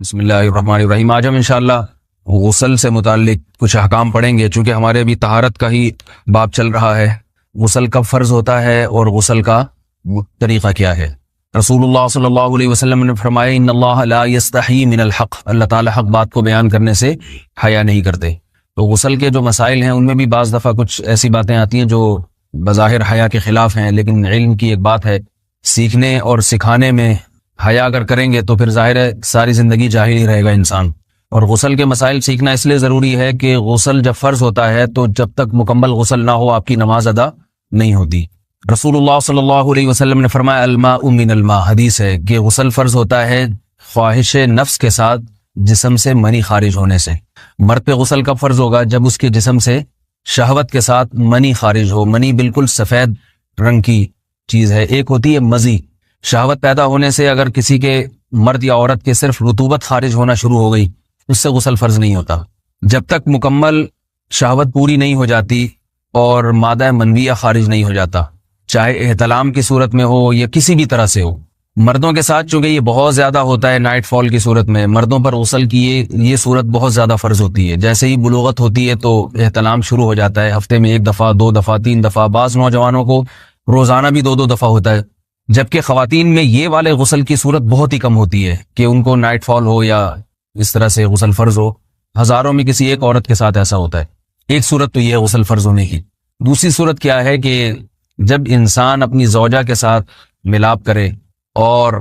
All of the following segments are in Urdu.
بسم اللہ الرحمن الرحیم۔ آج ہم انشاءاللہ غسل سے متعلق کچھ احکام پڑھیں گے، چونکہ ہمارے ابھی طہارت کا ہی باب چل رہا ہے۔ غسل کب فرض ہوتا ہے اور غسل کا طریقہ کیا ہے؟ رسول اللہ صلی اللہ علیہ وسلم نے فرمایا ان اللہ لا یستحی من الحق، اللہ تعالی حق بات کو بیان کرنے سے حیا نہیں کرتے۔ تو غسل کے جو مسائل ہیں ان میں بھی بعض دفعہ کچھ ایسی باتیں آتی ہیں جو بظاہر حیا کے خلاف ہیں، لیکن علم کی ایک بات ہے، سیکھنے اور سکھانے میں حیا اگر کریں گے تو پھر ظاہر ہے ساری زندگی جاہل ہی رہے گا انسان۔ اور غسل کے مسائل سیکھنا اس لیے ضروری ہے کہ غسل جب فرض ہوتا ہے تو جب تک مکمل غسل نہ ہو آپ کی نماز ادا نہیں ہوتی۔ رسول اللہ صلی اللہ علیہ وسلم نے فرمایا الماء من الماء، حدیث ہے کہ غسل فرض ہوتا ہے خواہش نفس کے ساتھ جسم سے منی خارج ہونے سے۔ مرد پہ غسل کب فرض ہوگا؟ جب اس کے جسم سے شہوت کے ساتھ منی خارج ہو۔ منی بالکل سفید رنگ کی چیز ہے، ایک ہوتی ہے مزی۔ شہوت پیدا ہونے سے اگر کسی کے مرد یا عورت کے صرف رطوبت خارج ہونا شروع ہو گئی اس سے غسل فرض نہیں ہوتا۔ جب تک مکمل شہوت پوری نہیں ہو جاتی اور مادہ منویہ خارج نہیں ہو جاتا، چاہے احتلام کی صورت میں ہو یا کسی بھی طرح سے ہو۔ مردوں کے ساتھ چونکہ یہ بہت زیادہ ہوتا ہے، نائٹ فال کی صورت میں مردوں پر غسل کی یہ صورت بہت زیادہ فرض ہوتی ہے۔ جیسے ہی بلوغت ہوتی ہے تو احتلام شروع ہو جاتا ہے، ہفتے میں 1 دفعہ 2 دفعہ 3 دفعہ، بعض نوجوانوں کو روزانہ بھی 2 دفعہ ہوتا ہے، جبکہ خواتین میں یہ والے غسل کی صورت بہت ہی کم ہوتی ہے کہ ان کو نائٹ فال ہو یا اس طرح سے غسل فرض ہو۔ ہزاروں میں کسی ایک عورت کے ساتھ ایسا ہوتا ہے۔ ایک صورت تو یہ ہے غسل فرض ہونے کی۔ دوسری صورت کیا ہے کہ جب انسان اپنی زوجہ کے ساتھ ملاپ کرے اور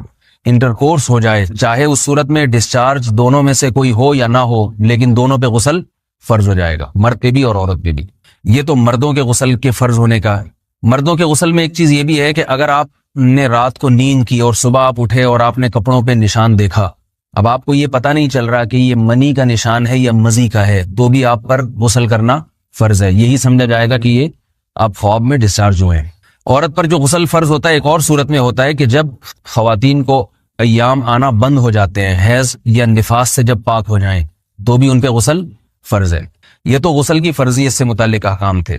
انٹرکورس ہو جائے، چاہے اس صورت میں ڈسچارج دونوں میں سے کوئی ہو یا نہ ہو، لیکن دونوں پہ غسل فرض ہو جائے گا، مرد پہ بھی اور عورت پہ بھی۔ یہ تو مردوں کے غسل کے فرض ہونے کا ہے۔ مردوں کے غسل میں ایک چیز یہ بھی ہے کہ اگر آپ نے رات کو نیند کی اور صبح آپ اٹھے اور آپ نے کپڑوں پہ نشان دیکھا، اب آپ کو یہ پتہ نہیں چل رہا کہ یہ منی کا نشان ہے یا مزی کا ہے، تو بھی آپ پر غسل کرنا فرض ہے۔ یہی سمجھا جائے گا کہ یہ آپ خواب میں ڈسچارج ہوئے ہیں۔ عورت پر جو غسل فرض ہوتا ہے ایک اور صورت میں ہوتا ہے کہ جب خواتین کو ایام آنا بند ہو جاتے ہیں، حیض یا نفاس سے جب پاک ہو جائیں تو بھی ان پہ غسل فرض ہے۔ یہ تو غسل کی فرضیت سے متعلق احکام تھے۔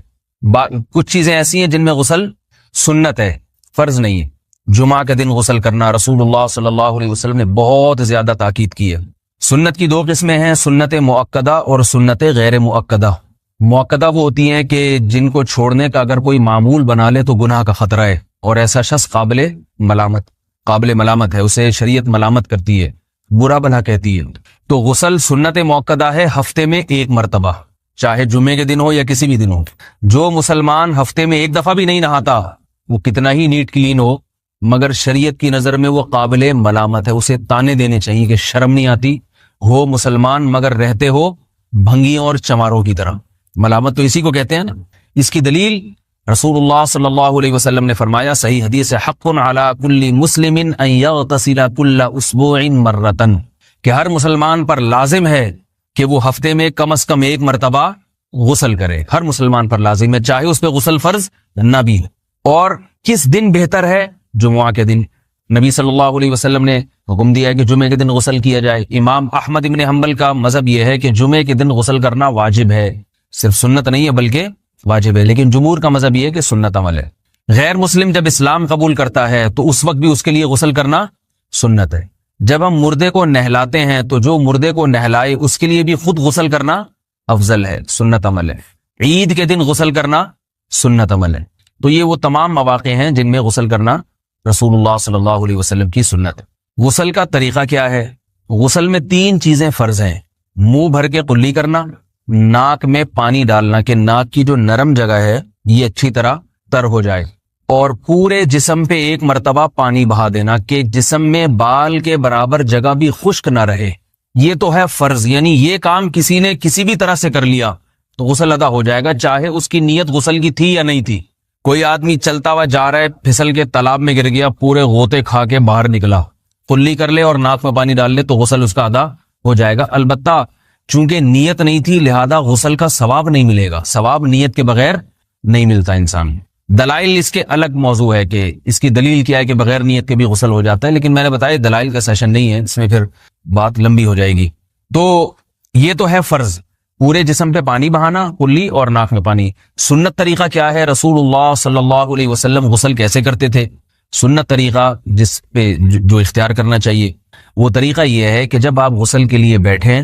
کچھ چیزیں ایسی ہیں جن میں غسل سنت ہے، فرض نہیں ہے۔ جمعہ کے دن غسل کرنا رسول اللہ صلی اللہ علیہ وسلم نے بہت زیادہ تاکید کی ہے۔ سنت کی 2 قسمیں ہیں، سنت مؤکدہ اور سنت غیر مؤکدہ۔ مؤکدہ وہ ہوتی ہیں کہ جن کو چھوڑنے کا اگر کوئی معمول بنا لے تو گناہ کا خطرہ ہے اور ایسا شخص قابل ملامت ہے، اسے شریعت ملامت کرتی ہے، برا بھلا کہتی ہے۔ تو غسل سنت مؤکدہ ہے، ہفتے میں 1 مرتبہ، چاہے جمعے کے دن ہو یا کسی بھی دن ہو۔ جو مسلمان ہفتے میں 1 دفعہ بھی نہیں نہاتا، وہ کتنا ہی نیٹ کلین ہو، مگر شریعت کی نظر میں وہ قابل ملامت ہے، اسے تانے دینے چاہیے کہ شرم نہیں آتی ہو مسلمان مگر رہتے ہو بھنگیوں اور چماروں کی طرح۔ ملامت تو اسی کو کہتے ہیں نا۔ اس کی دلیل رسول اللہ صلی اللہ علیہ وسلم نے فرمایا، صحیح حدیث ہے، حق علی کل مسلم ان یغتسل کل اسبوع مرۃ، کہ ہر مسلمان پر لازم ہے کہ وہ ہفتے میں کم از کم 1 مرتبہ غسل کرے۔ ہر مسلمان پر لازم ہے، چاہے اس پہ غسل فرض نہ بھی ہو۔ اور کس دن بہتر ہے؟ جمعہ کے دن۔ نبی صلی اللہ علیہ وسلم نے حکم دیا ہے کہ جمعے کے دن غسل کیا جائے۔ امام احمد ابن حنبل کا مذہب یہ ہے کہ جمعے کے دن غسل کرنا واجب ہے، صرف سنت نہیں ہے بلکہ واجب ہے، لیکن جمہور کا مذہب یہ ہے کہ سنت عمل ہے۔ غیر مسلم جب اسلام قبول کرتا ہے تو اس وقت بھی اس کے لیے غسل کرنا سنت ہے۔ جب ہم مردے کو نہلاتے ہیں تو جو مردے کو نہلائے اس کے لیے بھی خود غسل کرنا افضل ہے، سنت عمل ہے۔ عید کے دن غسل کرنا سنت عمل ہے۔ تو یہ وہ تمام مواقع ہیں جن میں غسل کرنا رسول اللہ صلی اللہ علیہ وسلم کی سنت ہے۔ غسل کا طریقہ کیا ہے؟ غسل میں 3 چیزیں فرض ہیں، منہ بھر کے قلی کرنا، ناک میں پانی ڈالنا کہ ناک کی جو نرم جگہ ہے یہ اچھی طرح تر ہو جائے، اور پورے جسم پہ 1 مرتبہ پانی بہا دینا کہ جسم میں بال کے برابر جگہ بھی خشک نہ رہے۔ یہ تو ہے فرض، یعنی یہ کام کسی نے کسی بھی طرح سے کر لیا تو غسل ادا ہو جائے گا، چاہے اس کی نیت غسل کی تھی یا نہیں تھی۔ کوئی آدمی چلتا ہوا جا رہا ہے، پھسل کے تالاب میں گر گیا، پورے غوطے کھا کے باہر نکلا، قلی کر لے اور ناک میں پانی ڈال لے تو غسل اس کا ادا ہو جائے گا۔ البتہ چونکہ نیت نہیں تھی لہذا غسل کا ثواب نہیں ملے گا، ثواب نیت کے بغیر نہیں ملتا انسان۔ دلائل اس کے الگ موضوع ہے کہ اس کی دلیل کیا ہے کہ بغیر نیت کے بھی غسل ہو جاتا ہے، لیکن میں نے بتایا دلائل کا سیشن نہیں ہے، اس میں پھر بات لمبی ہو جائے گی۔ تو یہ تو ہے فرض، پورے جسم پہ پانی بہانا، کلی اور ناک میں پانی۔ سنت طریقہ کیا ہے؟ رسول اللہ صلی اللہ علیہ وسلم غسل کیسے کرتے تھے؟ سنت طریقہ جس پہ جو اختیار کرنا چاہیے وہ طریقہ یہ ہے کہ جب آپ غسل کے لیے بیٹھیں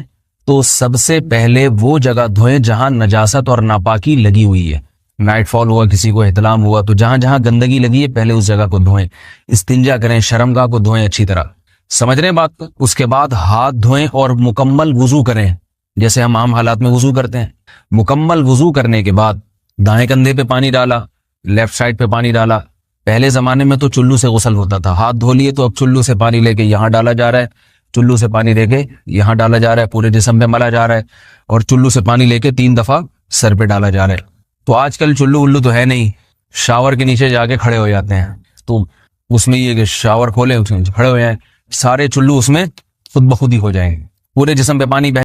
تو سب سے پہلے وہ جگہ دھوئیں جہاں نجاست اور ناپاکی لگی ہوئی ہے. نائٹ فال ہوا, کسی کو احتلام ہوا, تو جہاں جہاں گندگی لگی ہے پہلے اس جگہ کو دھوئیں. استنجا کریں, شرمگاہ کو دھوئیں اچھی طرح. سمجھ رہے ہیں بات کو؟ اس کے بعد ہاتھ دھوئیں اور مکمل وضو کریں جیسے ہم عام حالات میں وضو کرتے ہیں. مکمل وضو کرنے کے بعد دائیں کندھے پہ پانی ڈالا, لیفٹ سائڈ پہ پانی ڈالا. پہلے زمانے میں تو چلو سے غسل ہوتا تھا, ہاتھ دھو لیے تو اب چلو سے پانی لے کے یہاں ڈالا جا رہا ہے, چلو سے پانی لے کے یہاں ڈالا جا رہا ہے, پورے جسم پہ ملا جا رہا ہے, اور چلو سے پانی لے کے 3 دفعہ سر پہ ڈالا جا رہا ہے. تو آج کل چلو الو تو ہے نہیں, شاور کے نیچے جا کے کھڑے ہو جاتے ہیں. تو اس میں یہ کہ شاور کھولے, اس میں کھڑے ہو جائیں, سارے چلو اس میں خود بخود ہی ہو جائیں گے, پورے جسم پہ پانی